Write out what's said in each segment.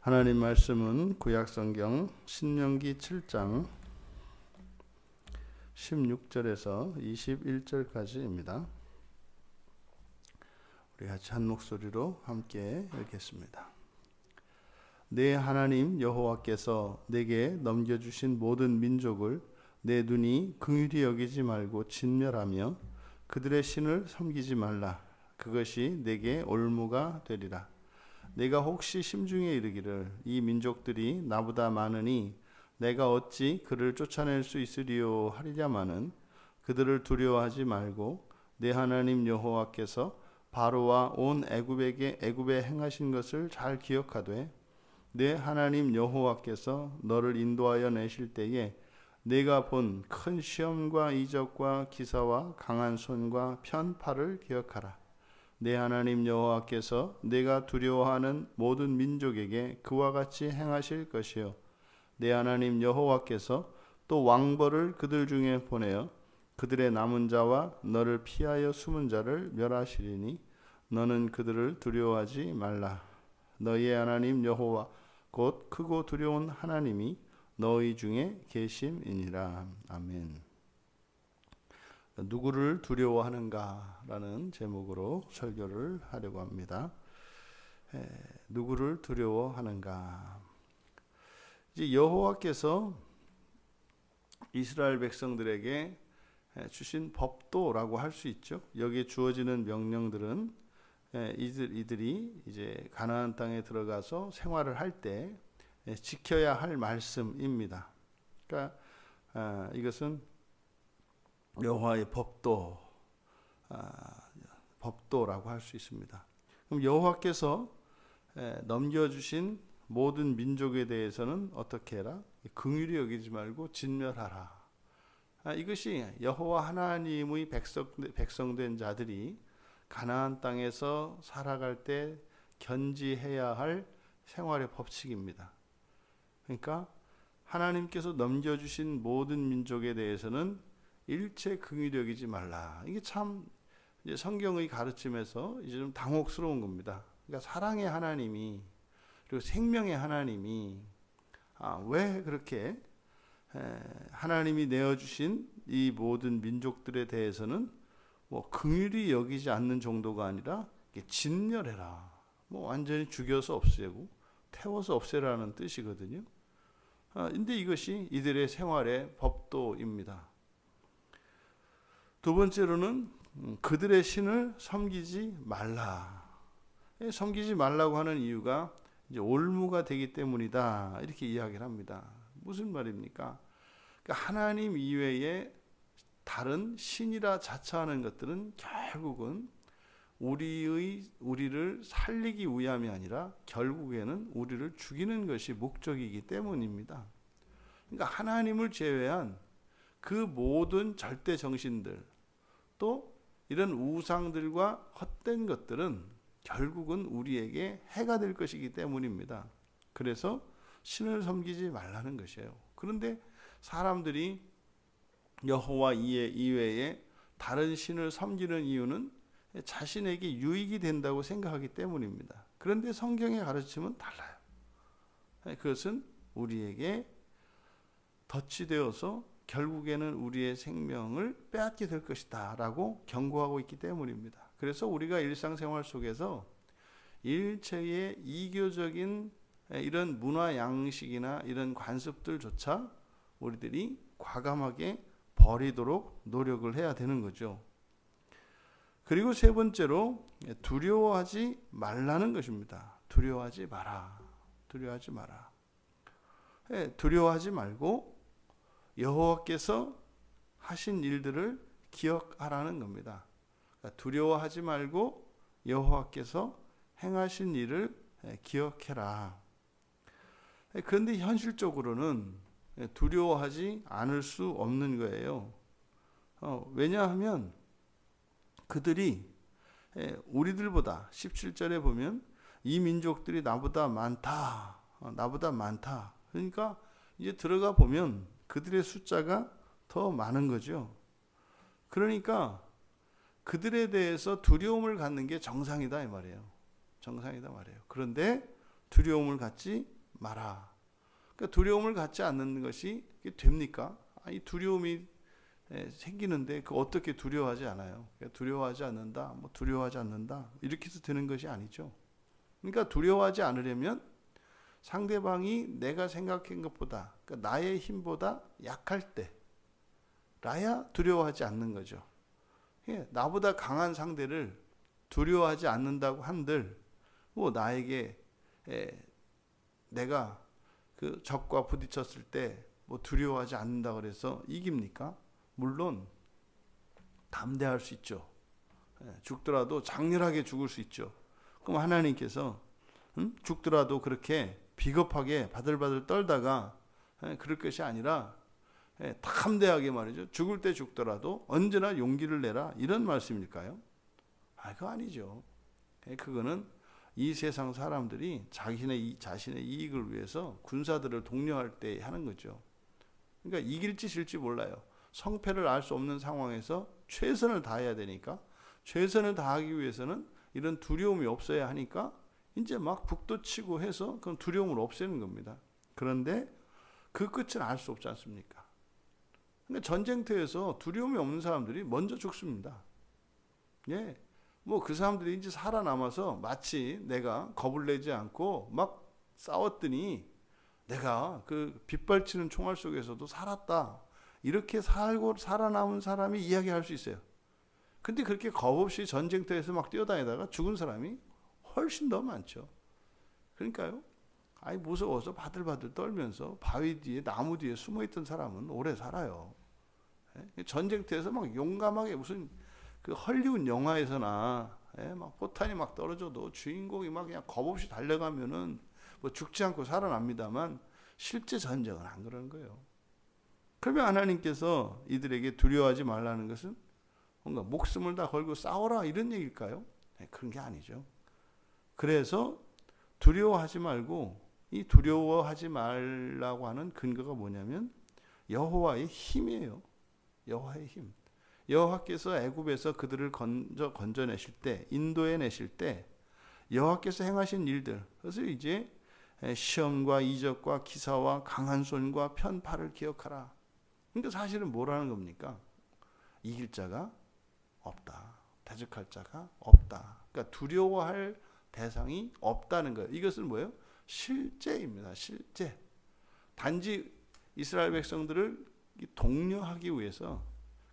하나님 말씀은 구약성경 신명기 7장 16절에서 21절까지입니다. 우리 같이 한 목소리로 함께 읽겠습니다. 내 하나님 여호와께서 내게 넘겨주신 모든 민족을 내 눈이 긍휼히 여기지 말고 진멸하며 그들의 신을 섬기지 말라. 그것이 내게 올무가 되리라. 내가 혹시 심중에 이르기를 이 민족들이 나보다 많으니 내가 어찌 그를 쫓아낼 수 있으리요 하리냐마는 그들을 두려워하지 말고 내 하나님 여호와께서 바로와 온 애굽에 행하신 것을 잘 기억하되 내 하나님 여호와께서 너를 인도하여 내실 때에 내가 본 큰 시험과 이적과 기사와 강한 손과 편팔을 기억하라. 내 하나님 여호와께서 내가 두려워하는 모든 민족에게 그와 같이 행하실 것이요 내 하나님 여호와께서 또 왕벌을 그들 중에 보내어 그들의 남은 자와 너를 피하여 숨은 자를 멸하시리니 너는 그들을 두려워하지 말라. 너희의 하나님 여호와 곧 크고 두려운 하나님이 너희 중에 계심이니라. 아멘. 누구를 두려워하는가라는 제목으로 설교를 하려고 합니다. 누구를 두려워하는가? 이제 여호와께서 이스라엘 백성들에게 주신 법도라고 할 수 있죠. 여기에 주어지는 명령들은 이들이 이제 가나안 땅에 들어가서 생활을 할 때 지켜야 할 말씀입니다. 그러니까 이것은 여호와의 법도라고 할 수 있습니다. 그럼 여호와께서 넘겨주신 모든 민족에 대해서는 어떻게 해라? 긍휼히 여기지 말고 진멸하라. 이것이 여호와 하나님의 백성된 자들이 가나안 땅에서 살아갈 때 견지해야 할 생활의 법칙입니다. 그러니까 하나님께서 넘겨주신 모든 민족에 대해서는 일체 긍휼히 여기지 말라. 이게 참 이제 성경의 가르침에서 이제 좀 당혹스러운 겁니다. 그러니까 사랑의 하나님이 그리고 생명의 하나님이 왜 그렇게 하나님이 내어주신 이 모든 민족들에 대해서는 뭐 긍휼히 여기지 않는 정도가 아니라 진멸해라. 뭐 완전히 죽여서 없애고 태워서 없애라는 뜻이거든요. 근데 이것이 이들의 생활의 법도입니다. 두 번째로는 그들의 신을 섬기지 말라. 섬기지 말라고 하는 이유가 이제 올무가 되기 때문이다. 이렇게 이야기를 합니다. 무슨 말입니까? 그러니까 하나님 이외에 다른 신이라 자처하는 것들은 결국은 우리를 살리기 위함이 아니라 결국에는 우리를 죽이는 것이 목적이기 때문입니다. 그러니까 하나님을 제외한 그 모든 절대 정신들 또 이런 우상들과 헛된 것들은 결국은 우리에게 해가 될 것이기 때문입니다. 그래서 신을 섬기지 말라는 것이에요. 그런데 사람들이 여호와 이외에 다른 신을 섬기는 이유는 자신에게 유익이 된다고 생각하기 때문입니다. 그런데 성경의 가르침은 달라요. 그것은 우리에게 덫이 되어서 결국에는 우리의 생명을 빼앗게 될 것이다 라고 경고하고 있기 때문입니다. 그래서 우리가 일상생활 속에서 일체의 이교적인 이런 문화 양식이나 이런 관습들조차 우리들이 과감하게 버리도록 노력을 해야 되는 거죠. 그리고 세 번째로 두려워하지 말라는 것입니다. 두려워하지 마라. 두려워하지 마라. 두려워하지 말고 여호와께서 하신 일들을 기억하라는 겁니다. 그러니까 두려워하지 말고 여호와께서 행하신 일을 기억해라. 그런데 현실적으로는 두려워하지 않을 수 없는 거예요. 왜냐하면 그들이 우리들보다 17절에 보면 이 민족들이 나보다 많다. 그러니까 이제 들어가 보면 그들의 숫자가 더 많은 거죠. 그러니까 그들에 대해서 두려움을 갖는 게 정상이다 이 말이에요. 그런데 두려움을 갖지 마라. 그러니까 두려움을 갖지 않는 것이 됩니까? 이 두려움이 생기는데 그 어떻게 두려워하지 않아요? 두려워하지 않는다, 뭐 두려워하지 않는다 이렇게 해서 되는 것이 아니죠. 그러니까 두려워하지 않으려면 상대방이 내가 생각한 것보다, 그러니까 나의 힘보다 약할 때 나야 두려워하지 않는 거죠. 나보다 강한 상대를 두려워하지 않는다고 한들 뭐 나에게 내가 그 적과 부딪혔을 때 뭐 두려워하지 않는다 그래서 이깁니까? 물론 담대할 수 있죠. 죽더라도 장렬하게 죽을 수 있죠. 그럼 하나님께서 죽더라도 그렇게 비겁하게 바들바들 떨다가 그럴 것이 아니라 담대하게 말이죠. 죽을 때 죽더라도 언제나 용기를 내라 이런 말씀일까요? 그거 아니죠. 그거는 이 세상 사람들이 자신의 이익을 위해서 군사들을 독려할 때 하는 거죠. 그러니까 이길지 질지 몰라요. 성패를 알 수 없는 상황에서 최선을 다해야 되니까 최선을 다하기 위해서는 이런 두려움이 없어야 하니까 이제 막 북도 치고 해서 그런 두려움을 없애는 겁니다. 그런데 그 끝은 알 수 없지 않습니까? 근데 전쟁터에서 두려움이 없는 사람들이 먼저 죽습니다. 뭐 그 사람들이 이제 살아남아서 마치 내가 겁을 내지 않고 막 싸웠더니 내가 그 빗발치는 총알 속에서도 살았다. 이렇게 살고 살아남은 사람이 이야기할 수 있어요. 근데 그렇게 겁 없이 전쟁터에서 막 뛰어다니다가 죽은 사람이 훨씬 더 많죠. 그러니까요. 무서워서 바들바들 떨면서 바위 뒤에 나무 뒤에 숨어있던 사람은 오래 살아요. 전쟁터에서 막 용감하게 무슨 그 헐리우드 영화에서나 막 포탄이 막 떨어져도 주인공이 막 그냥 겁 없이 달려가면은 뭐 죽지 않고 살아납니다만 실제 전쟁은 안 그러는 거예요. 그러면 하나님께서 이들에게 두려워하지 말라는 것은 뭔가 목숨을 다 걸고 싸워라 이런 얘기일까요? 그런 게 아니죠. 그래서 두려워하지 말고 이 두려워하지 말라고 하는 근거가 뭐냐면 여호와의 힘이에요. 여호와의 힘. 여호와께서 애굽에서 그들을 건져내실 때, 인도해 내실 때 여호와께서 행하신 일들, 그래서 이제 시험과 이적과 기사와 강한 손과 편팔을 기억하라. 그러니까 사실은 뭐라는 겁니까? 이길 자가 없다. 대적할 자가 없다. 그러니까 두려워할 대상이 없다는 거예요. 이것은 뭐예요? 실제입니다. 실제. 단지 이스라엘 백성들을 독려하기 위해서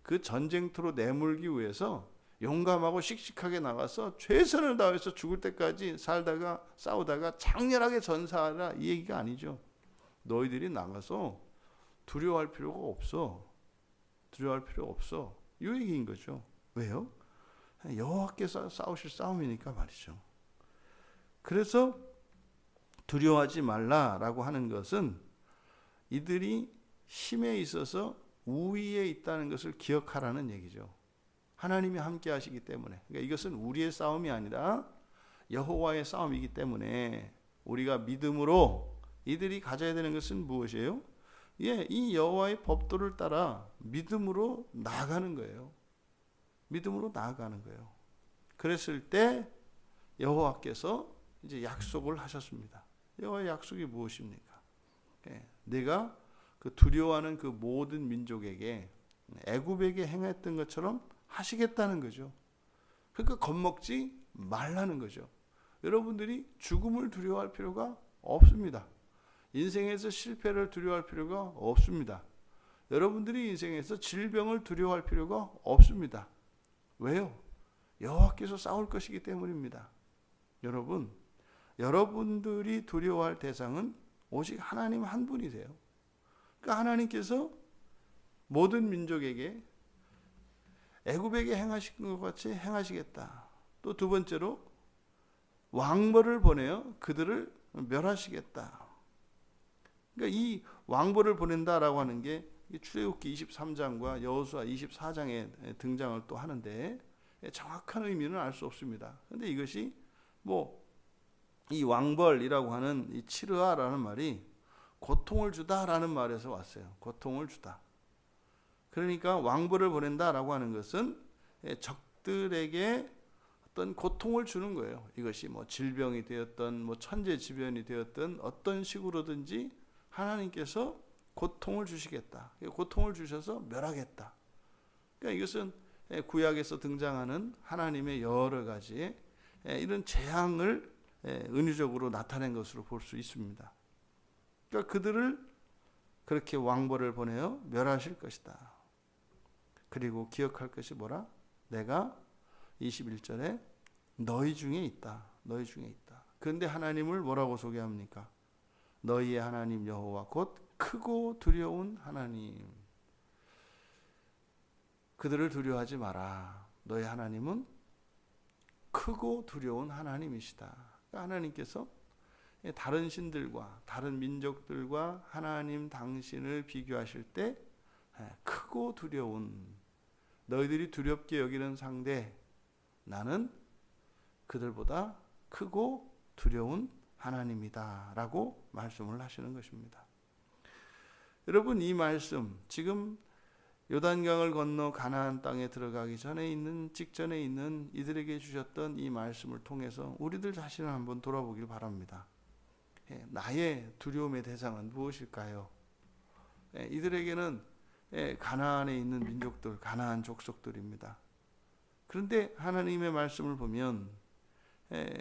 그 전쟁터로 내몰기 위해서 용감하고 씩씩하게 나가서 최선을 다해서 죽을 때까지 살다가 싸우다가 장렬하게 전사하라 이 얘기가 아니죠. 너희들이 나가서 두려워할 필요가 없어. 두려워할 필요 없어. 이 얘기인 거죠. 왜요? 여호와께서 싸우실 싸움이니까 말이죠. 그래서 두려워하지 말라라고 하는 것은 이들이 힘에 있어서 우위에 있다는 것을 기억하라는 얘기죠. 하나님이 함께 하시기 때문에. 그러니까 이것은 우리의 싸움이 아니라 여호와의 싸움이기 때문에 우리가 믿음으로 이들이 가져야 되는 것은 무엇이에요? 이 여호와의 법도를 따라 믿음으로 나아가는 거예요. 믿음으로 나아가는 거예요. 그랬을 때 여호와께서 이제 약속을 하셨습니다. 여호와의 약속이 무엇입니까? 내가 그 두려워하는 그 모든 민족에게 애굽에게 행했던 것처럼 하시겠다는 거죠. 그러니까 겁먹지 말라는 거죠. 여러분들이 죽음을 두려워할 필요가 없습니다. 인생에서 실패를 두려워할 필요가 없습니다. 여러분들이 인생에서 질병을 두려워할 필요가 없습니다. 왜요? 여호와께서 싸울 것이기 때문입니다. 여러분들이 두려워할 대상은 오직 하나님 한 분이세요. 그러니까 하나님께서 모든 민족에게 애굽에게 행하신 것 같이 행하시겠다. 또 두 번째로 왕벌을 보내어 그들을 멸하시겠다. 그러니까 이 왕벌을 보낸다라고 하는 게 출애굽기 23장과 여호수아 24장에 등장을 또 하는데 정확한 의미는 알 수 없습니다. 그런데 이것이 이 왕벌이라고 하는 이 치르아라는 말이 고통을 주다라는 말에서 왔어요. 고통을 주다. 그러니까 왕벌을 보낸다라고 하는 것은 적들에게 어떤 고통을 주는 거예요. 이것이 뭐 질병이 되었던 뭐 천재지변이 되었던 어떤 식으로든지 하나님께서 고통을 주시겠다. 고통을 주셔서 멸하겠다. 그러니까 이것은 구약에서 등장하는 하나님의 여러 가지의 이런 재앙을 은유적으로 나타낸 것으로 볼 수 있습니다. 그러니까 그들을 그렇게 왕벌을 보내어 멸하실 것이다. 그리고 기억할 것이 뭐라? 내가 21절에 너희 중에 있다. 너희 중에 있다. 그런데 하나님을 뭐라고 소개합니까? 너희의 하나님 여호와 곧 크고 두려운 하나님. 그들을 두려워하지 마라. 너희 하나님은 크고 두려운 하나님이시다. 그러니까 하나님께서 다른 신들과 다른 민족들과 하나님 당신을 비교하실 때 크고 두려운, 너희들이 두렵게 여기는 상대, 나는 그들보다 크고 두려운 하나님이다 라고 말씀을 하시는 것입니다. 여러분, 이 말씀, 지금 요단강을 건너 가나안 땅에 들어가기 전에 있는, 직전에 있는 이들에게 주셨던 이 말씀을 통해서 우리들 자신을 한번 돌아보길 바랍니다. 나의 두려움의 대상은 무엇일까요? 이들에게는 가나안에 있는 민족들, 가나안 족속들입니다. 그런데 하나님의 말씀을 보면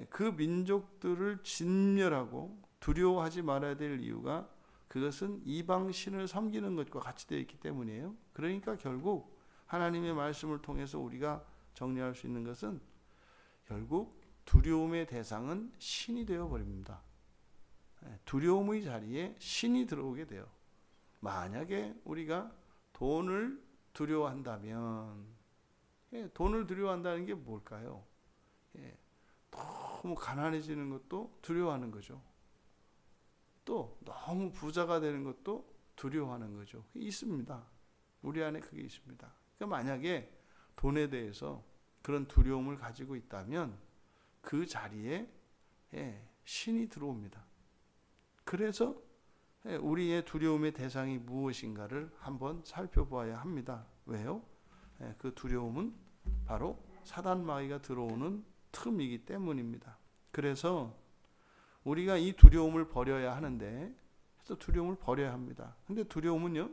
그 민족들을 진멸하고 두려워하지 말아야 될 이유가 그것은 이방 신을 섬기는 것과 같이 되어 있기 때문이에요. 그러니까 결국 하나님의 말씀을 통해서 우리가 정리할 수 있는 것은 결국 두려움의 대상은 신이 되어 버립니다. 두려움의 자리에 신이 들어오게 돼요. 만약에 우리가 돈을 두려워한다면, 돈을 두려워한다는 게 뭘까요? 너무 가난해지는 것도 두려워하는 거죠. 또 너무 부자가 되는 것도 두려워하는 거죠. 있습니다. 우리 안에 그게 있습니다. 그러니까 만약에 돈에 대해서 그런 두려움을 가지고 있다면 그 자리에 신이 들어옵니다. 그래서 우리의 두려움의 대상이 무엇인가를 한번 살펴보아야 합니다. 왜요? 그 두려움은 바로 사단 마귀가 들어오는 틈이기 때문입니다. 그래서 우리가 이 두려움을 버려야 하는데, 그래서 두려움을 버려야 합니다. 근데 두려움은요,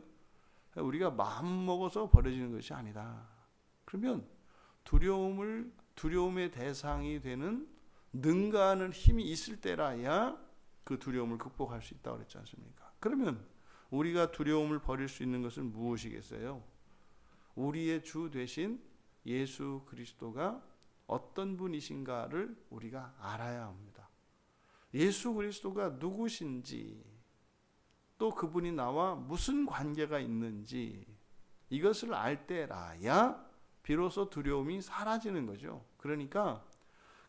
우리가 마음 먹어서 버려지는 것이 아니라, 그러면 두려움의 대상이 되는 능가하는 힘이 있을 때라야 그 두려움을 극복할 수 있다고 그랬지 않습니까? 그러면 우리가 두려움을 버릴 수 있는 것은 무엇이겠어요? 우리의 주 되신 예수 그리스도가 어떤 분이신가를 우리가 알아야 합니다. 예수 그리스도가 누구신지, 또 그분이 나와 무슨 관계가 있는지, 이것을 알 때라야 비로소 두려움이 사라지는 거죠. 그러니까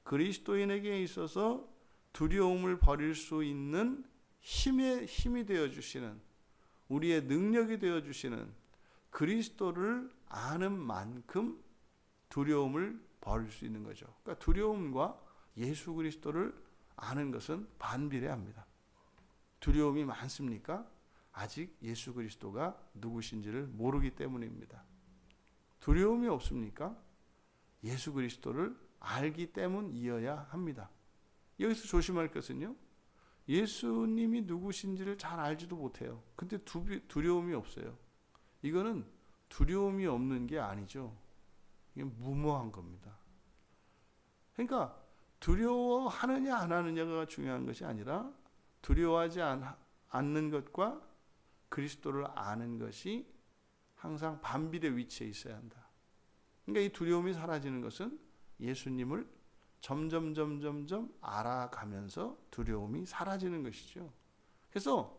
그리스도인에게 있어서 두려움을 버릴 수 있는 힘이 되어주시는, 우리의 능력이 되어주시는 그리스도를 아는 만큼 두려움을 버릴 수 있는 거죠. 그러니까 두려움과 예수 그리스도를 아는 것은 반비례합니다. 두려움이 많습니까? 아직 예수 그리스도가 누구신지를 모르기 때문입니다. 두려움이 없습니까? 예수 그리스도를 알기 때문이어야 합니다. 여기서 조심할 것은요, 예수님이 누구신지를 잘 알지도 못해요. 근데 두려움이 없어요. 이거는 두려움이 없는 게 아니죠. 이게 무모한 겁니다. 그러니까 두려워하느냐 안 하느냐가 중요한 것이 아니라 두려워하지 않는 것과 그리스도를 아는 것이 항상 반비례 위치에 있어야 한다. 그러니까 이 두려움이 사라지는 것은 예수님을 점점 알아가면서 두려움이 사라지는 것이죠. 그래서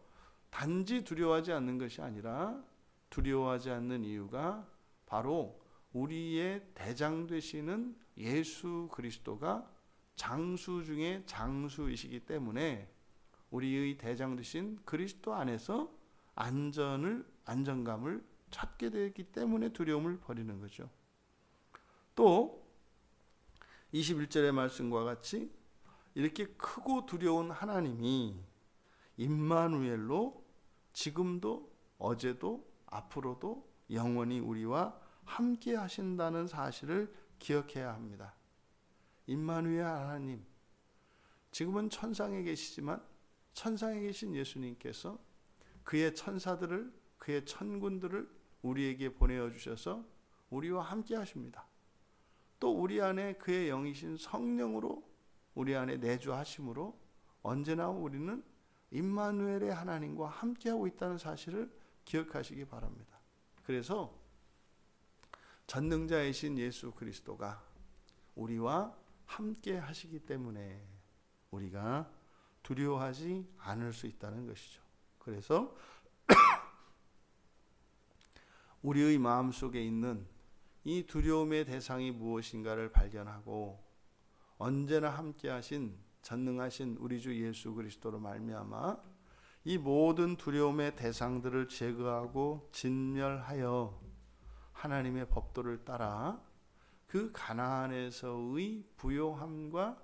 단지 두려워하지 않는 것이 아니라, 두려워하지 않는 이유가 바로 우리의 대장 되시는 예수 그리스도가 장수 중에 장수이시기 때문에 우리의 대장 되신 그리스도 안에서 안정감을 찾게 되기 때문에 두려움을 버리는 거죠. 또 21절의 말씀과 같이 이렇게 크고 두려운 하나님이 임마누엘로 지금도 어제도 앞으로도 영원히 우리와 함께 하신다는 사실을 기억해야 합니다. 임마누엘 하나님, 지금은 천상에 계시지만 천상에 계신 예수님께서 그의 천사들을, 그의 천군들을 우리에게 보내어 주셔서 우리와 함께 하십니다. 또 우리 안에 그의 영이신 성령으로 우리 안에 내주하심으로 언제나 우리는 임마누엘의 하나님과 함께하고 있다는 사실을 기억하시기 바랍니다. 그래서 전능자이신 예수 그리스도가 우리와 함께 하시기 때문에 우리가 두려워하지 않을 수 있다는 것이죠. 그래서 우리의 마음속에 있는 이 두려움의 대상이 무엇인가를 발견하고 언제나 함께 하신 전능하신 우리 주 예수 그리스도로 말미암아 이 모든 두려움의 대상들을 제거하고 진멸하여 하나님의 법도를 따라 그 가나안에서의 부요함과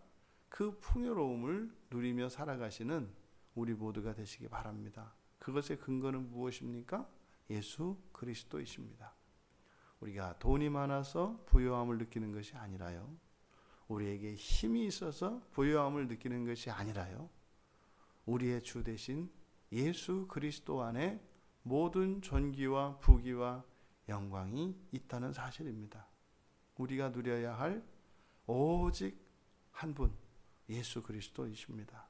그 풍요로움을 누리며 살아가시는 우리 모두가 되시기 바랍니다. 그것의 근거는 무엇입니까? 예수 그리스도이십니다. 우리가 돈이 많아서 부요함을 느끼는 것이 아니라요, 우리에게 힘이 있어서 부요함을 느끼는 것이 아니라요, 우리의 주 되신 예수 그리스도 안에 모든 존귀와 부귀와 영광이 있다는 사실입니다. 우리가 누려야 할 오직 한 분, 예수 그리스도이십니다.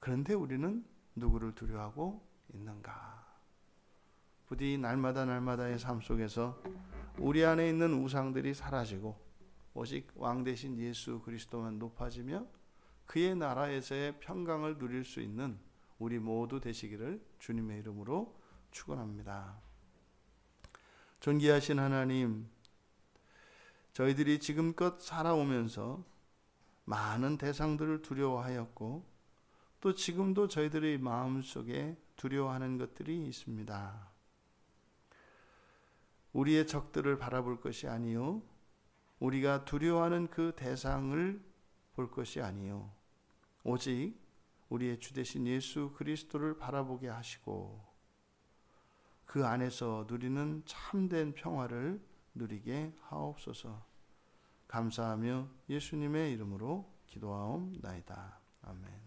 그런데 우리는 누구를 두려워하고 있는가? 부디 날마다의 삶 속에서 우리 안에 있는 우상들이 사라지고 오직 왕 되신 예수 그리스도만 높아지며 그의 나라에서의 평강을 누릴 수 있는 우리 모두 되시기를 주님의 이름으로 축원합니다. 존귀하신 하나님, 저희들이 지금껏 살아오면서 많은 대상들을 두려워하였고 또 지금도 저희들의 마음속에 두려워하는 것들이 있습니다. 우리의 적들을 바라볼 것이 아니요, 우리가 두려워하는 그 대상을 볼 것이 아니요, 오직 우리의 주 되신 예수 그리스도를 바라보게 하시고 그 안에서 누리는 참된 평화를 누리게 하옵소서. 감사하며 예수님의 이름으로 기도하옵나이다. 아멘.